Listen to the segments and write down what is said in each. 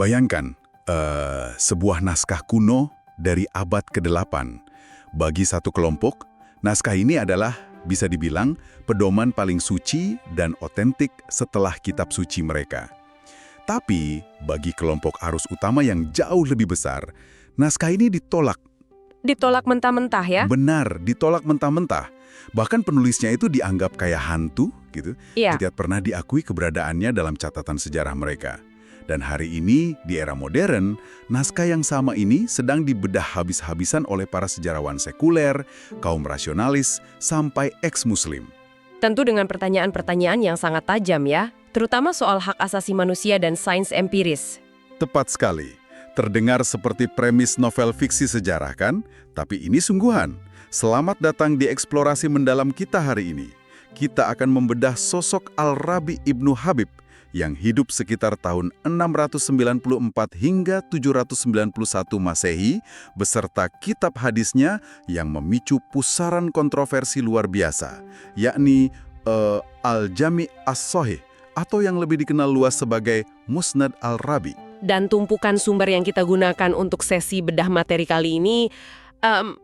Bayangkan, sebuah naskah kuno dari abad ke-8. Bagi satu kelompok, naskah ini adalah, bisa dibilang, pedoman paling suci dan otentik setelah kitab suci mereka. Tapi, bagi kelompok arus utama yang jauh lebih besar, naskah ini ditolak. Ditolak mentah-mentah ya? Benar, ditolak mentah-mentah. Bahkan penulisnya itu dianggap kayak hantu, gitu. Iya. Tidak pernah diakui keberadaannya dalam catatan sejarah mereka. Dan hari ini, di era modern, naskah yang sama ini sedang dibedah habis-habisan oleh para sejarawan sekuler, kaum rasionalis, sampai ex-muslim. Tentu dengan pertanyaan-pertanyaan yang sangat tajam ya, terutama soal hak asasi manusia dan sains empiris. Tepat sekali. Terdengar seperti premis novel fiksi sejarah kan? Tapi ini sungguhan. Selamat datang di eksplorasi mendalam kita hari ini. Kita akan membedah sosok Al-Rabi Ibnu Habib yang hidup sekitar tahun 694 hingga 791 Masehi beserta kitab hadisnya yang memicu pusaran kontroversi luar biasa, yakni Al-Jami' As-Shahih atau yang lebih dikenal luas sebagai Musnad Al-Rabi. Dan tumpukan sumber yang kita gunakan untuk sesi bedah materi kali ini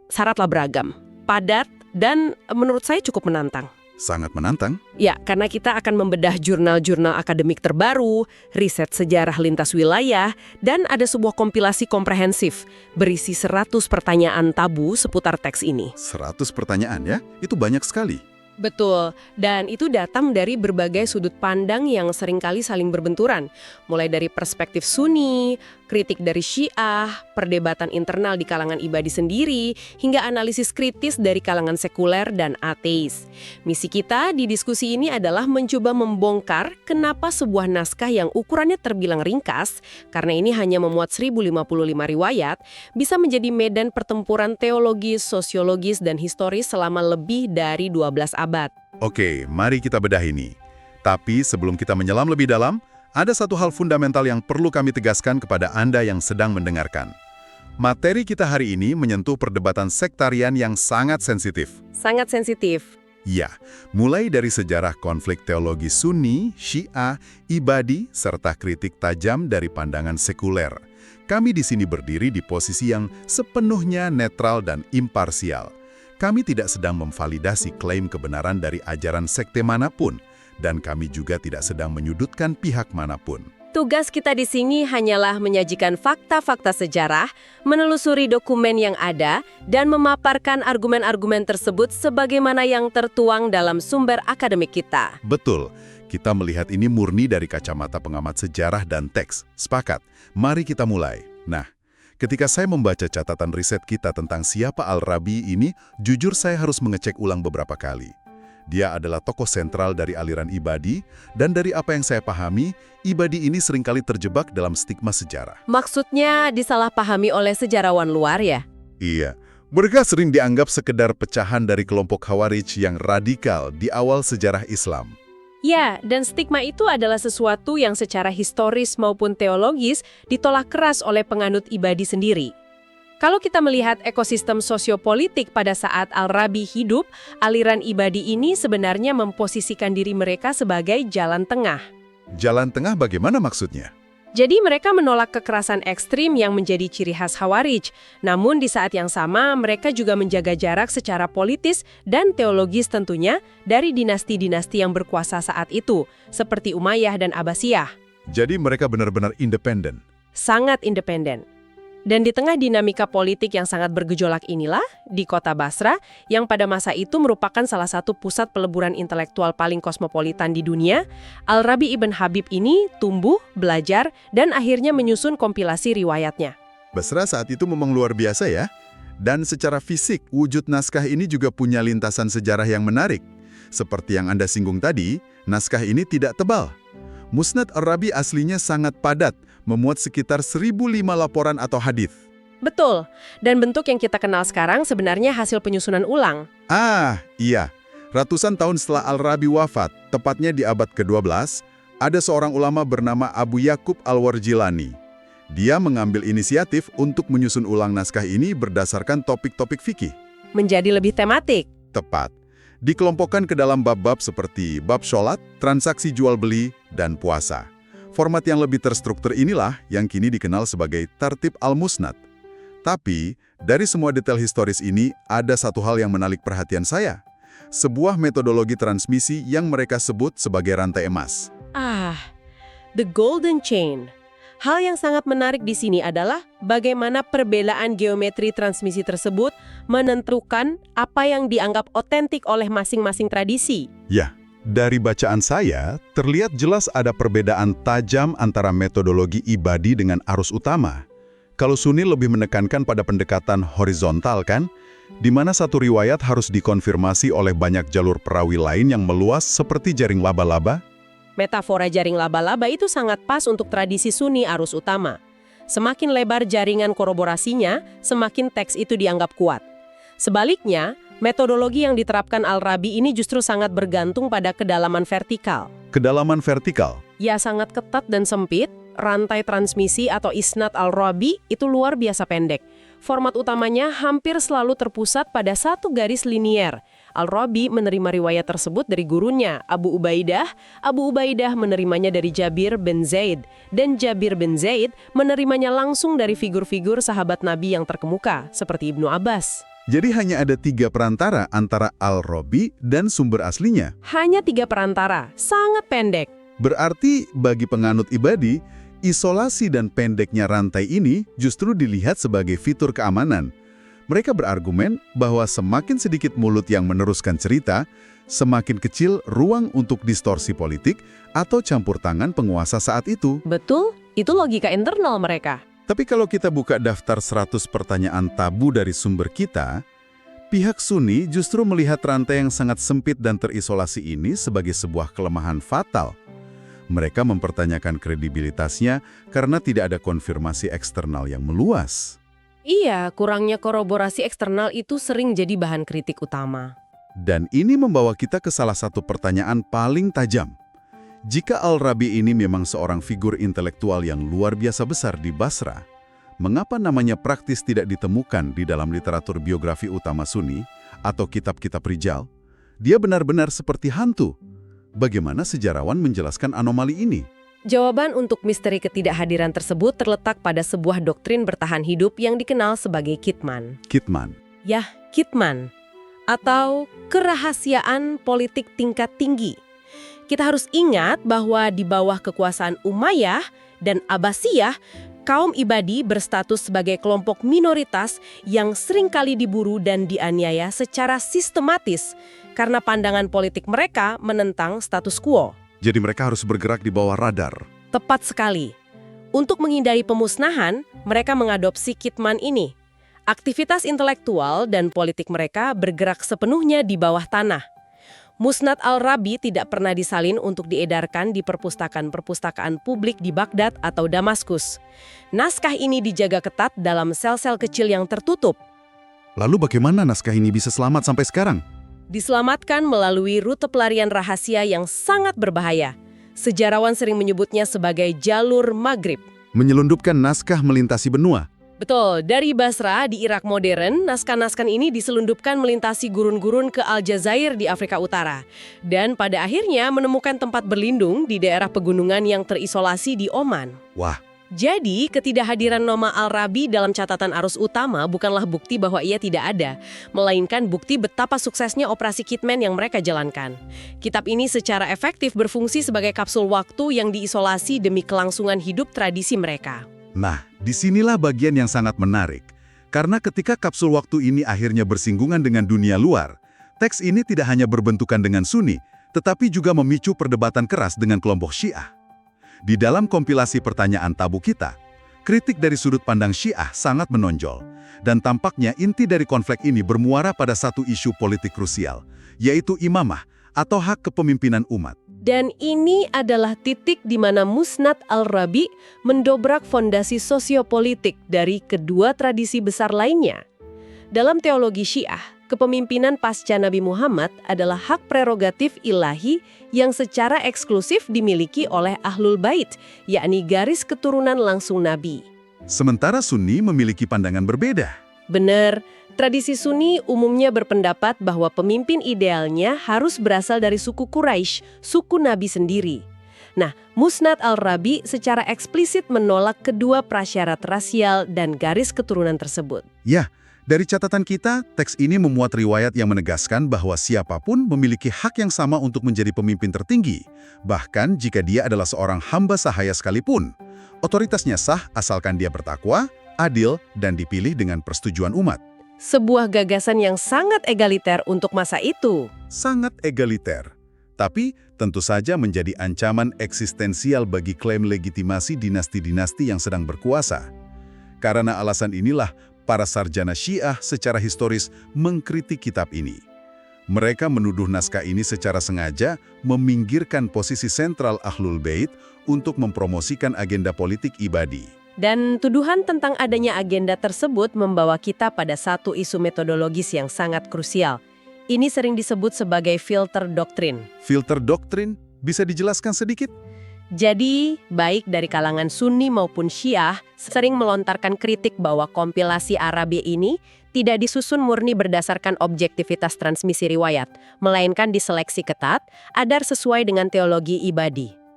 syaratlah beragam, padat, dan menurut saya cukup menantang. Sangat menantang. Ya, karena kita akan membedah jurnal-jurnal akademik terbaru, riset sejarah lintas wilayah, dan ada sebuah kompilasi komprehensif berisi 100 pertanyaan tabu seputar teks ini. 100 pertanyaan ya? Itu banyak sekali. Betul, dan itu datang dari berbagai sudut pandang yang seringkali saling berbenturan. Mulai dari perspektif Sunni, kritik dari Syiah, perdebatan internal di kalangan ibadi sendiri, hingga analisis kritis dari kalangan sekuler dan ateis. Misi kita di diskusi ini adalah mencoba membongkar kenapa sebuah naskah yang ukurannya terbilang ringkas, karena ini hanya memuat 1055 riwayat, bisa menjadi medan pertempuran teologis, sosiologis, dan historis selama lebih dari 12 abad. Oke, mari kita bedah ini. Tapi sebelum kita menyelam lebih dalam, ada satu hal fundamental yang perlu kami tegaskan kepada Anda yang sedang mendengarkan. Materi kita hari ini menyentuh perdebatan sektarian yang sangat sensitif. Sangat sensitif. Ya, mulai dari sejarah konflik teologi Sunni, Syiah, ibadi, serta kritik tajam dari pandangan sekuler. Kami di sini berdiri di posisi yang sepenuhnya netral dan imparsial. Kami tidak sedang memvalidasi klaim kebenaran dari ajaran sekte manapun, dan kami juga tidak sedang menyudutkan pihak manapun. Tugas kita di sini hanyalah menyajikan fakta-fakta sejarah, menelusuri dokumen yang ada, dan memaparkan argumen-argumen tersebut sebagaimana yang tertuang dalam sumber akademik kita. Betul, kita melihat ini murni dari kacamata pengamat sejarah dan teks. Sepakat, mari kita mulai. Nah, ketika saya membaca catatan riset kita tentang siapa Al-Rabi ini, jujur saya harus mengecek ulang beberapa kali. Dia adalah tokoh sentral dari aliran ibadi, dan dari apa yang saya pahami, ibadi ini seringkali terjebak dalam stigma sejarah. Maksudnya disalahpahami oleh sejarawan luar ya? Iya, mereka sering dianggap sekedar pecahan dari kelompok Khawarij yang radikal di awal sejarah Islam. Ya, dan stigma itu adalah sesuatu yang secara historis maupun teologis ditolak keras oleh penganut ibadi sendiri. Kalau kita melihat ekosistem sosiopolitik pada saat Al-Rabi hidup, aliran ibadi ini sebenarnya memposisikan diri mereka sebagai jalan tengah. Jalan tengah bagaimana maksudnya? Jadi mereka menolak kekerasan ekstrim yang menjadi ciri khas Khawarij. Namun di saat yang sama mereka juga menjaga jarak secara politis dan teologis tentunya dari dinasti-dinasti yang berkuasa saat itu, seperti Umayyah dan Abbasiyah. Jadi mereka benar-benar independen. Sangat independen. Dan di tengah dinamika politik yang sangat bergejolak inilah, di kota Basra, yang pada masa itu merupakan salah satu pusat peleburan intelektual paling kosmopolitan di dunia, Al-Rabi Ibn Habib ini tumbuh, belajar, dan akhirnya menyusun kompilasi riwayatnya. Basra saat itu memang luar biasa ya. Dan secara fisik, wujud naskah ini juga punya lintasan sejarah yang menarik. Seperti yang Anda singgung tadi, naskah ini tidak tebal. Musnad Al-Rabi aslinya sangat padat, memuat sekitar 1.005 laporan atau hadis. Betul, dan bentuk yang kita kenal sekarang sebenarnya hasil penyusunan ulang. Ah, iya. Ratusan tahun setelah Al-Rabi wafat, tepatnya di abad ke-12, ada seorang ulama bernama Abu Yaqub Al-Warjilani. Dia mengambil inisiatif untuk menyusun ulang naskah ini berdasarkan topik-topik fikih. Menjadi lebih tematik. Tepat. Dikelompokkan ke dalam bab-bab seperti bab sholat, transaksi jual-beli, dan puasa. Format yang lebih terstruktur inilah yang kini dikenal sebagai Tartib al-Musnad. Tapi, dari semua detail historis ini, ada satu hal yang menarik perhatian saya. Sebuah metodologi transmisi yang mereka sebut sebagai rantai emas. The Golden Chain. Hal yang sangat menarik di sini adalah bagaimana perbedaan geometri transmisi tersebut menentukan apa yang dianggap otentik oleh masing-masing tradisi. Ya, dari bacaan saya, terlihat jelas ada perbedaan tajam antara metodologi Ibadi dengan arus utama. Kalau Sunni lebih menekankan pada pendekatan horizontal kan, di mana satu riwayat harus dikonfirmasi oleh banyak jalur perawi lain yang meluas seperti jaring laba-laba. Metafora jaring laba-laba itu sangat pas untuk tradisi Sunni arus utama. Semakin lebar jaringan koroborasinya, semakin teks itu dianggap kuat. Sebaliknya, metodologi yang diterapkan Al-Rabi ini justru sangat bergantung pada kedalaman vertikal. Kedalaman vertikal. Ya, sangat ketat dan sempit, rantai transmisi atau isnad Al-Rabi itu luar biasa pendek. Format utamanya hampir selalu terpusat pada satu garis linier. Al-Rabi menerima riwayat tersebut dari gurunya, Abu Ubaidah. Abu Ubaidah menerimanya dari Jabir bin Zaid. Dan Jabir bin Zaid menerimanya langsung dari figur-figur sahabat Nabi yang terkemuka, seperti Ibnu Abbas. Jadi hanya ada 3 perantara antara Al-Rabi dan sumber aslinya. Hanya 3 perantara, sangat pendek. Berarti bagi penganut Ibadi, isolasi dan pendeknya rantai ini justru dilihat sebagai fitur keamanan. Mereka berargumen bahwa semakin sedikit mulut yang meneruskan cerita, semakin kecil ruang untuk distorsi politik atau campur tangan penguasa saat itu. Betul, itu logika internal mereka. Tapi kalau kita buka daftar 100 pertanyaan tabu dari sumber kita, pihak Sunni justru melihat rantai yang sangat sempit dan terisolasi ini sebagai sebuah kelemahan fatal. Mereka mempertanyakan kredibilitasnya karena tidak ada konfirmasi eksternal yang meluas. Iya, kurangnya koroborasi eksternal itu sering jadi bahan kritik utama. Dan ini membawa kita ke salah satu pertanyaan paling tajam. Jika Al-Rabi ini memang seorang figur intelektual yang luar biasa besar di Basra, mengapa namanya praktis tidak ditemukan di dalam literatur biografi utama Sunni atau kitab-kitab rijal? Dia benar-benar seperti hantu. Bagaimana sejarawan menjelaskan anomali ini? Jawaban untuk misteri ketidakhadiran tersebut terletak pada sebuah doktrin bertahan hidup yang dikenal sebagai Kitman. Kitman. Ya, Kitman. Atau kerahasiaan politik tingkat tinggi. Kita harus ingat bahwa di bawah kekuasaan Umayyah dan Abbasiyah, kaum Ibadi berstatus sebagai kelompok minoritas yang seringkali diburu dan dianiaya secara sistematis karena pandangan politik mereka menentang status quo. Jadi mereka harus bergerak di bawah radar. Tepat sekali. Untuk menghindari pemusnahan, mereka mengadopsi Kitman ini. Aktivitas intelektual dan politik mereka bergerak sepenuhnya di bawah tanah. Musnad Al-Rabi tidak pernah disalin untuk diedarkan di perpustakaan-perpustakaan publik di Baghdad atau Damaskus. Naskah ini dijaga ketat dalam sel-sel kecil yang tertutup. Lalu bagaimana naskah ini bisa selamat sampai sekarang? Diselamatkan melalui rute pelarian rahasia yang sangat berbahaya. Sejarawan sering menyebutnya sebagai jalur Maghrib. Menyelundupkan naskah melintasi benua. Betul, dari Basra di Irak modern, naskah-naskah ini diselundupkan melintasi gurun-gurun ke Aljazair di Afrika Utara. Dan pada akhirnya menemukan tempat berlindung di daerah pegunungan yang terisolasi di Oman. Wah. Jadi, ketidakhadiran nama Al-Rabi dalam catatan arus utama bukanlah bukti bahwa ia tidak ada, melainkan bukti betapa suksesnya operasi Kitman yang mereka jalankan. Kitab ini secara efektif berfungsi sebagai kapsul waktu yang diisolasi demi kelangsungan hidup tradisi mereka. Nah, disinilah bagian yang sangat menarik. Karena ketika kapsul waktu ini akhirnya bersinggungan dengan dunia luar, teks ini tidak hanya berbentukan dengan Sunni, tetapi juga memicu perdebatan keras dengan kelompok Syiah. Di dalam kompilasi pertanyaan tabu kita, kritik dari sudut pandang Syiah sangat menonjol. Dan tampaknya inti dari konflik ini bermuara pada satu isu politik krusial, yaitu imamah atau hak kepemimpinan umat. Dan ini adalah titik di mana Musnad Al-Rabi mendobrak fondasi sosiopolitik dari kedua tradisi besar lainnya. Dalam teologi Syiah, kepemimpinan pasca Nabi Muhammad adalah hak prerogatif ilahi yang secara eksklusif dimiliki oleh Ahlul Bait, yakni garis keturunan langsung Nabi. Sementara Sunni memiliki pandangan berbeda. Benar, tradisi Sunni umumnya berpendapat bahwa pemimpin idealnya harus berasal dari suku Quraisy, suku Nabi sendiri. Nah, Musnad al-Rabi secara eksplisit menolak kedua prasyarat rasial dan garis keturunan tersebut. Ya, dari catatan kita, teks ini memuat riwayat yang menegaskan bahwa siapapun memiliki hak yang sama untuk menjadi pemimpin tertinggi, bahkan jika dia adalah seorang hamba sahaya sekalipun. Otoritasnya sah asalkan dia bertakwa, adil, dan dipilih dengan persetujuan umat. Sebuah gagasan yang sangat egaliter untuk masa itu. Sangat egaliter. Tapi tentu saja menjadi ancaman eksistensial bagi klaim legitimasi dinasti-dinasti yang sedang berkuasa. Karena alasan inilah, para sarjana Syiah secara historis mengkritik kitab ini. Mereka menuduh naskah ini secara sengaja meminggirkan posisi sentral Ahlul Bait untuk mempromosikan agenda politik ibadi. Dan tuduhan tentang adanya agenda tersebut membawa kita pada satu isu metodologis yang sangat krusial. Ini sering disebut sebagai filter doktrin. Filter doktrin bisa dijelaskan sedikit? Jadi, baik dari kalangan Sunni maupun Syiah sering melontarkan kritik bahwa kompilasi Arabi ini tidak disusun murni berdasarkan objektivitas transmisi riwayat, melainkan diseleksi ketat agar sesuai dengan teologi ibadi.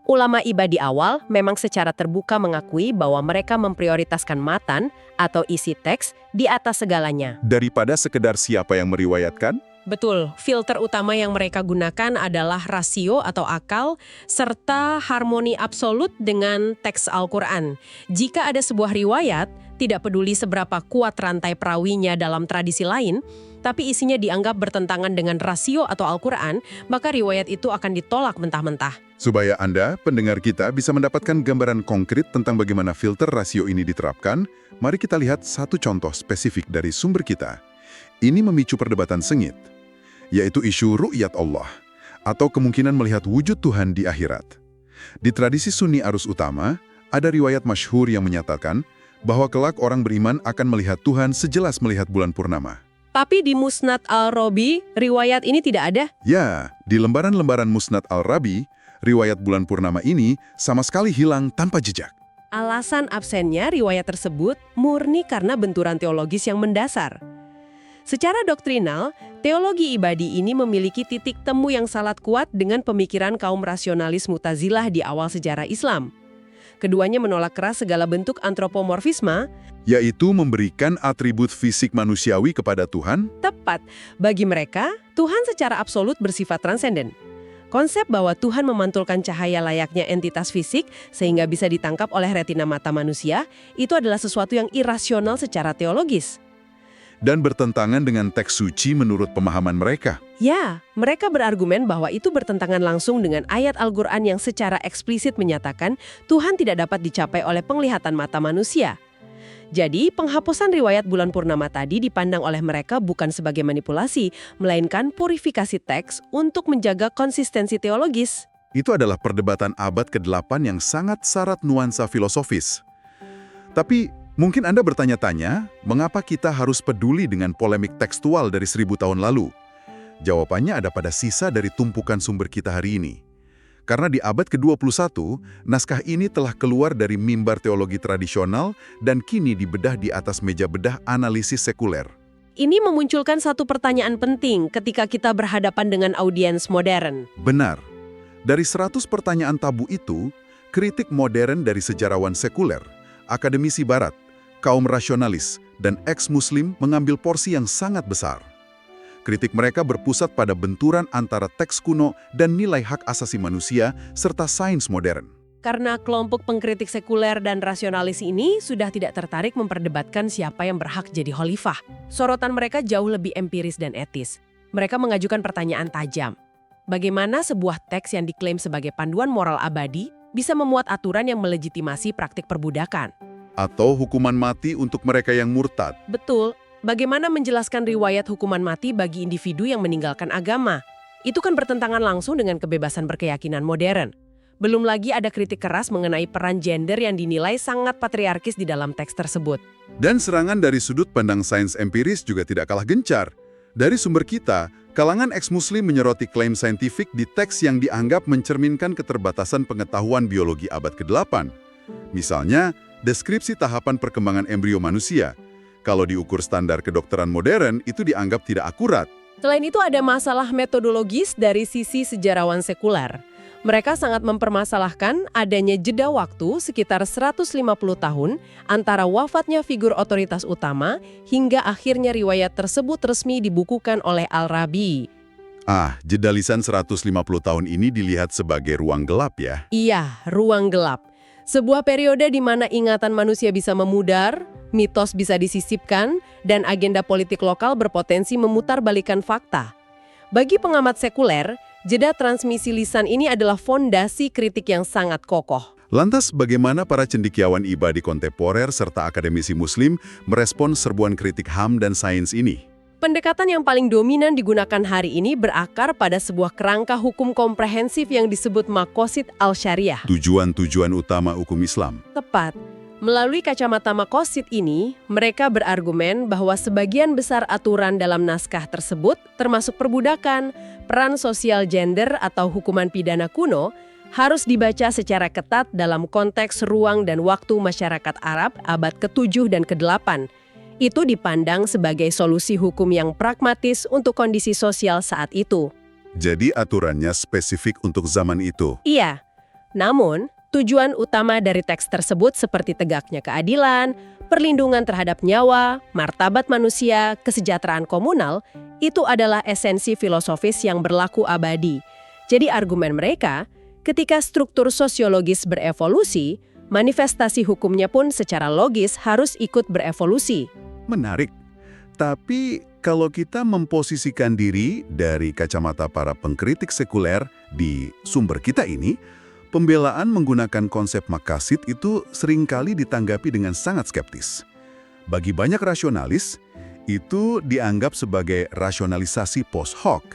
Ulama ibadi awal memang secara terbuka mengakui bahwa mereka memprioritaskan matan atau isi teks di atas segalanya. Daripada sekedar siapa yang meriwayatkan? Betul, filter utama yang mereka gunakan adalah rasio atau akal, serta harmoni absolut dengan teks Al-Quran. Jika ada sebuah riwayat, tidak peduli seberapa kuat rantai perawinya dalam tradisi lain, tapi isinya dianggap bertentangan dengan rasio atau Al-Quran, maka riwayat itu akan ditolak mentah-mentah. Supaya Anda, pendengar kita, bisa mendapatkan gambaran konkret tentang bagaimana filter rasio ini diterapkan, mari kita lihat satu contoh spesifik dari sumber kita. Ini memicu perdebatan sengit, yaitu isu ru'yat Allah, atau kemungkinan melihat wujud Tuhan di akhirat. Di tradisi Sunni arus utama, ada riwayat masyhur yang menyatakan bahwa kelak orang beriman akan melihat Tuhan sejelas melihat bulan purnama. Tapi di Musnad al-Rabi, riwayat ini tidak ada. Ya, di lembaran-lembaran Musnad al-Rabi, riwayat bulan purnama ini sama sekali hilang tanpa jejak. Alasan absennya riwayat tersebut murni karena benturan teologis yang mendasar. Secara doktrinal, teologi ibadi ini memiliki titik temu yang sangat kuat dengan pemikiran kaum rasionalis Mu'tazilah di awal sejarah Islam. Keduanya menolak keras segala bentuk antropomorfisme, Yaitu memberikan atribut fisik manusiawi kepada Tuhan. tepat. Bagi mereka, Tuhan secara absolut bersifat transenden. Konsep bahwa Tuhan memantulkan cahaya layaknya entitas fisik sehingga bisa ditangkap oleh retina mata manusia, itu adalah sesuatu yang irasional secara teologis. Dan bertentangan dengan teks suci menurut pemahaman mereka. Ya, mereka berargumen bahwa itu bertentangan langsung dengan ayat Al-Quran yang secara eksplisit menyatakan Tuhan tidak dapat dicapai oleh penglihatan mata manusia. Jadi, penghapusan riwayat bulan purnama tadi dipandang oleh mereka bukan sebagai manipulasi, melainkan purifikasi teks untuk menjaga konsistensi teologis. Itu adalah perdebatan abad ke-8 yang sangat syarat nuansa filosofis. Tapi mungkin Anda bertanya-tanya, mengapa kita harus peduli dengan polemik tekstual dari 1000 tahun lalu? Jawabannya ada pada sisa dari tumpukan sumber kita hari ini. Karena di abad ke-21, naskah ini telah keluar dari mimbar teologi tradisional dan kini dibedah di atas meja bedah analisis sekuler. Ini memunculkan satu pertanyaan penting ketika kita berhadapan dengan audiens modern. Benar. Dari 100 pertanyaan tabu itu, kritik modern dari sejarawan sekuler, akademisi barat, kaum rasionalis, dan ex-muslim mengambil porsi yang sangat besar. Kritik mereka berpusat pada benturan antara teks kuno dan nilai hak asasi manusia serta sains modern. Karena kelompok pengkritik sekuler dan rasionalis ini sudah tidak tertarik memperdebatkan siapa yang berhak jadi khalifah. Sorotan mereka jauh lebih empiris dan etis. Mereka mengajukan pertanyaan tajam. Bagaimana sebuah teks yang diklaim sebagai panduan moral abadi bisa memuat aturan yang melegitimasi praktik perbudakan? Atau hukuman mati untuk mereka yang murtad. Betul. Bagaimana menjelaskan riwayat hukuman mati bagi individu yang meninggalkan agama? Itu kan bertentangan langsung dengan kebebasan berkeyakinan modern. Belum lagi ada kritik keras mengenai peran gender yang dinilai sangat patriarkis di dalam teks tersebut. Dan serangan dari sudut pandang sains empiris juga tidak kalah gencar. Dari sumber kita, kalangan ex-muslim menyoroti klaim saintifik di teks yang dianggap mencerminkan keterbatasan pengetahuan biologi abad ke-8. Misalnya, deskripsi tahapan perkembangan embrio manusia. Kalau diukur standar kedokteran modern, itu dianggap tidak akurat. Selain itu ada masalah metodologis dari sisi sejarawan sekuler. Mereka sangat mempermasalahkan adanya jeda waktu sekitar 150 tahun antara wafatnya figur otoritas utama hingga akhirnya riwayat tersebut resmi dibukukan oleh Al-Rabi. Jeda lisan 150 tahun ini dilihat sebagai ruang gelap ya? Iya, ruang gelap. Sebuah periode di mana ingatan manusia bisa memudar, mitos bisa disisipkan, dan agenda politik lokal berpotensi memutarbalikkan fakta. Bagi pengamat sekuler, jeda transmisi lisan ini adalah fondasi kritik yang sangat kokoh. Lantas bagaimana para cendekiawan ibadi kontemporer serta akademisi muslim merespon serbuan kritik HAM dan sains ini? Pendekatan yang paling dominan digunakan hari ini berakar pada sebuah kerangka hukum komprehensif yang disebut Maqasid al-Syariah. Tujuan-tujuan utama hukum Islam. Tepat. Melalui kacamata Maqasid ini, mereka berargumen bahwa sebagian besar aturan dalam naskah tersebut, termasuk perbudakan, peran sosial gender atau hukuman pidana kuno, harus dibaca secara ketat dalam konteks ruang dan waktu masyarakat Arab abad ke-7 dan ke-8. Itu dipandang sebagai solusi hukum yang pragmatis untuk kondisi sosial saat itu. Jadi aturannya spesifik untuk zaman itu? Iya. Namun, tujuan utama dari teks tersebut seperti tegaknya keadilan, perlindungan terhadap nyawa, martabat manusia, kesejahteraan komunal, itu adalah esensi filosofis yang berlaku abadi. Jadi argumen mereka, ketika struktur sosiologis berevolusi, manifestasi hukumnya pun secara logis harus ikut berevolusi. Menarik. Tapi kalau kita memposisikan diri dari kacamata para pengkritik sekuler di sumber kita ini, pembelaan menggunakan konsep maqasid itu seringkali ditanggapi dengan sangat skeptis. Bagi banyak rasionalis, itu dianggap sebagai rasionalisasi post hoc,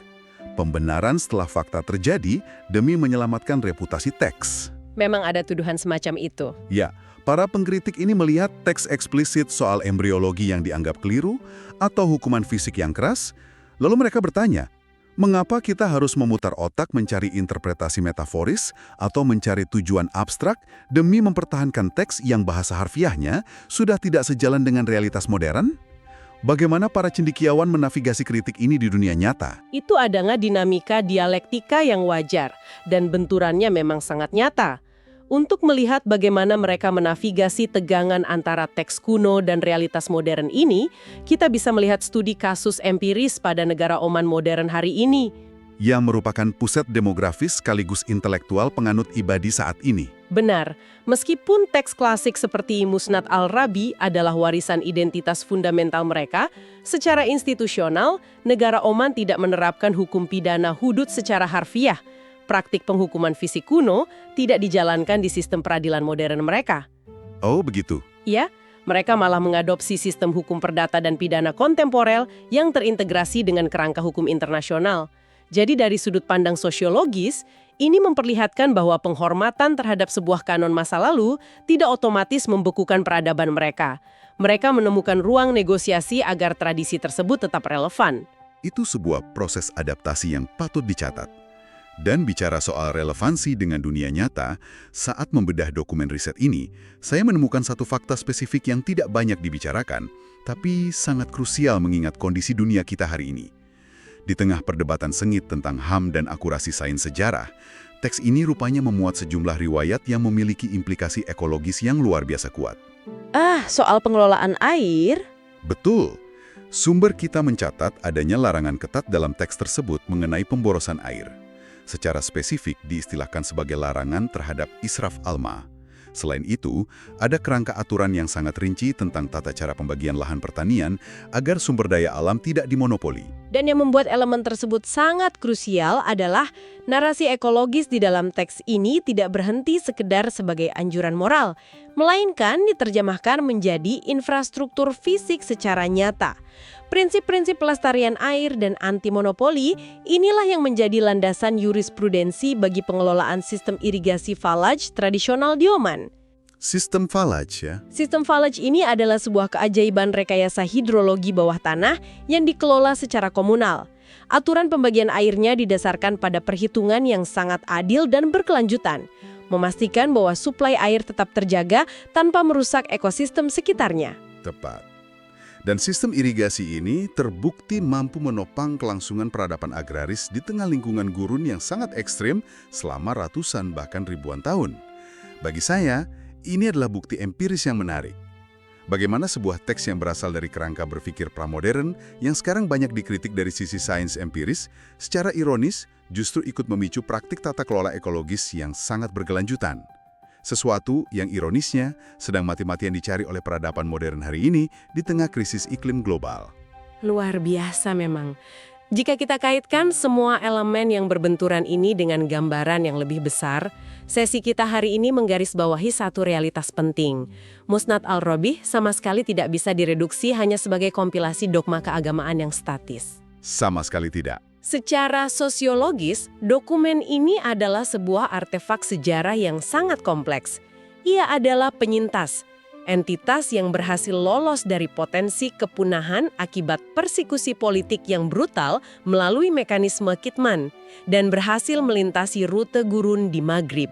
pembenaran setelah fakta terjadi demi menyelamatkan reputasi teks. Memang ada tuduhan semacam itu. Ya, para pengkritik ini melihat teks eksplisit soal embriologi yang dianggap keliru atau hukuman fisik yang keras, lalu mereka bertanya, mengapa kita harus memutar otak mencari interpretasi metaforis atau mencari tujuan abstrak demi mempertahankan teks yang bahasa harfiahnya sudah tidak sejalan dengan realitas modern? Bagaimana para cendekiawan menavigasi kritik ini di dunia nyata? Itu adalah dinamika dialektika yang wajar, dan benturannya memang sangat nyata. Untuk melihat bagaimana mereka menavigasi tegangan antara teks kuno dan realitas modern ini, kita bisa melihat studi kasus empiris pada negara Oman modern hari ini. Yang merupakan pusat demografis sekaligus intelektual penganut ibadi saat ini. Benar, meskipun teks klasik seperti Musnad al-Rabi adalah warisan identitas fundamental mereka, secara institusional, negara Oman tidak menerapkan hukum pidana hudud secara harfiah. Praktik penghukuman fisik kuno tidak dijalankan di sistem peradilan modern mereka. Oh, begitu? Ya, mereka malah mengadopsi sistem hukum perdata dan pidana kontemporer yang terintegrasi dengan kerangka hukum internasional. Jadi dari sudut pandang sosiologis, ini memperlihatkan bahwa penghormatan terhadap sebuah kanon masa lalu tidak otomatis membekukan peradaban mereka. Mereka menemukan ruang negosiasi agar tradisi tersebut tetap relevan. Itu sebuah proses adaptasi yang patut dicatat. Dan bicara soal relevansi dengan dunia nyata, saat membedah dokumen riset ini, saya menemukan satu fakta spesifik yang tidak banyak dibicarakan, tapi sangat krusial mengingat kondisi dunia kita hari ini. Di tengah perdebatan sengit tentang HAM dan akurasi sains sejarah, teks ini rupanya memuat sejumlah riwayat yang memiliki implikasi ekologis yang luar biasa kuat. Soal pengelolaan air? Betul. Sumber kita mencatat adanya larangan ketat dalam teks tersebut mengenai pemborosan air. Secara spesifik diistilahkan sebagai larangan terhadap israf alma. Selain itu, ada kerangka aturan yang sangat rinci tentang tata cara pembagian lahan pertanian agar sumber daya alam tidak dimonopoli. Dan yang membuat elemen tersebut sangat krusial adalah narasi ekologis di dalam teks ini tidak berhenti sekedar sebagai anjuran moral, melainkan diterjemahkan menjadi infrastruktur fisik secara nyata. Prinsip-prinsip pelestarian air dan anti-monopoli inilah yang menjadi landasan jurisprudensi bagi pengelolaan sistem irigasi falaj tradisional di Oman. Sistem falaj ya? Sistem falaj ini adalah sebuah keajaiban rekayasa hidrologi bawah tanah yang dikelola secara komunal. Aturan pembagian airnya didasarkan pada perhitungan yang sangat adil dan berkelanjutan, memastikan bahwa suplai air tetap terjaga tanpa merusak ekosistem sekitarnya. Tepat. Dan sistem irigasi ini terbukti mampu menopang kelangsungan peradaban agraris di tengah lingkungan gurun yang sangat ekstrim selama ratusan bahkan ribuan tahun. Bagi saya, ini adalah bukti empiris yang menarik. Bagaimana sebuah teks yang berasal dari kerangka berpikir pramodern yang sekarang banyak dikritik dari sisi sains empiris, secara ironis justru ikut memicu praktik tata kelola ekologis yang sangat berkelanjutan. Sesuatu yang ironisnya sedang mati-matian dicari oleh peradaban modern hari ini di tengah krisis iklim global. Luar biasa memang. Jika kita kaitkan semua elemen yang berbenturan ini dengan gambaran yang lebih besar, sesi kita hari ini menggarisbawahi satu realitas penting. Musnad Al-Rabi sama sekali tidak bisa direduksi hanya sebagai kompilasi dogma keagamaan yang statis. Sama sekali tidak. Secara sosiologis, dokumen ini adalah sebuah artefak sejarah yang sangat kompleks. Ia adalah penyintas, entitas yang berhasil lolos dari potensi kepunahan akibat persekusi politik yang brutal melalui mekanisme Kitman dan berhasil melintasi rute gurun di Maghrib.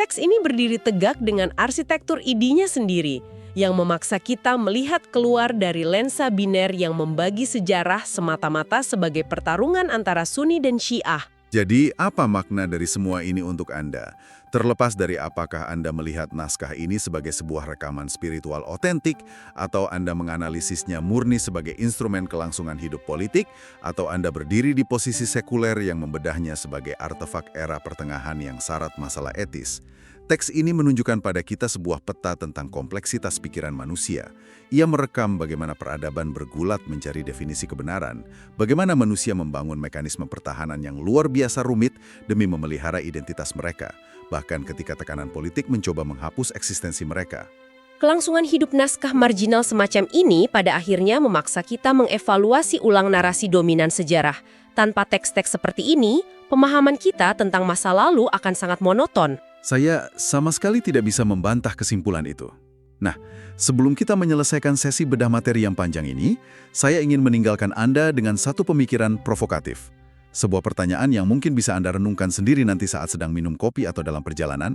Teks ini berdiri tegak dengan arsitektur idenya sendiri, yang memaksa kita melihat keluar dari lensa biner yang membagi sejarah semata-mata sebagai pertarungan antara Sunni dan Syiah. Jadi, apa makna dari semua ini untuk Anda? Terlepas dari apakah Anda melihat naskah ini sebagai sebuah rekaman spiritual otentik, atau Anda menganalisisnya murni sebagai instrumen kelangsungan hidup politik, atau Anda berdiri di posisi sekuler yang membedahnya sebagai artefak era pertengahan yang syarat masalah etis. Teks ini menunjukkan pada kita sebuah peta tentang kompleksitas pikiran manusia. Ia merekam bagaimana peradaban bergulat mencari definisi kebenaran, bagaimana manusia membangun mekanisme pertahanan yang luar biasa rumit demi memelihara identitas mereka, bahkan ketika tekanan politik mencoba menghapus eksistensi mereka. Kelangsungan hidup naskah marginal semacam ini pada akhirnya memaksa kita mengevaluasi ulang narasi dominan sejarah. Tanpa teks-teks seperti ini, pemahaman kita tentang masa lalu akan sangat monoton. Saya sama sekali tidak bisa membantah kesimpulan itu. Nah, sebelum kita menyelesaikan sesi bedah materi yang panjang ini, saya ingin meninggalkan Anda dengan satu pemikiran provokatif. Sebuah pertanyaan yang mungkin bisa Anda renungkan sendiri nanti saat sedang minum kopi atau dalam perjalanan.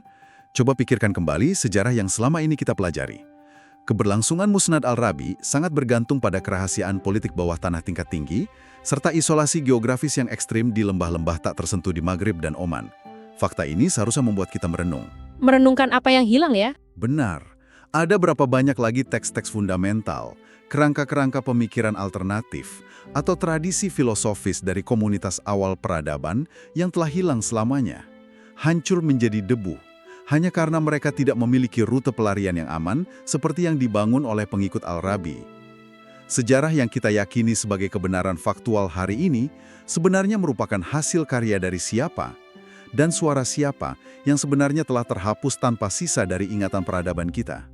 Coba pikirkan kembali sejarah yang selama ini kita pelajari. Keberlangsungan Musnad Al-Rabi sangat bergantung pada kerahasiaan politik bawah tanah tingkat tinggi, serta isolasi geografis yang ekstrim di lembah-lembah tak tersentuh di Maghrib dan Oman. Fakta ini seharusnya membuat kita merenung. Merenungkan apa yang hilang ya? Benar. Ada berapa banyak lagi teks-teks fundamental, kerangka-kerangka pemikiran alternatif, atau tradisi filosofis dari komunitas awal peradaban yang telah hilang selamanya. Hancur menjadi debu, hanya karena mereka tidak memiliki rute pelarian yang aman seperti yang dibangun oleh pengikut Al-Rabi. Sejarah yang kita yakini sebagai kebenaran faktual hari ini sebenarnya merupakan hasil karya dari siapa? Dan suara siapa yang sebenarnya telah terhapus tanpa sisa dari ingatan peradaban kita.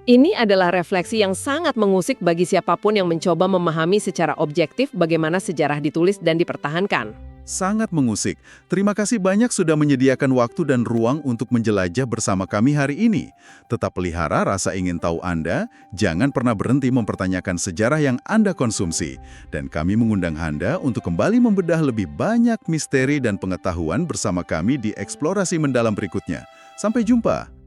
Ini adalah refleksi yang sangat mengusik bagi siapapun yang mencoba memahami secara objektif bagaimana sejarah ditulis dan dipertahankan. Sangat mengusik. Terima kasih banyak sudah menyediakan waktu dan ruang untuk menjelajah bersama kami hari ini. Tetap pelihara rasa ingin tahu Anda, jangan pernah berhenti mempertanyakan sejarah yang Anda konsumsi. Dan kami mengundang Anda untuk kembali membedah lebih banyak misteri dan pengetahuan bersama kami di eksplorasi mendalam berikutnya. Sampai jumpa.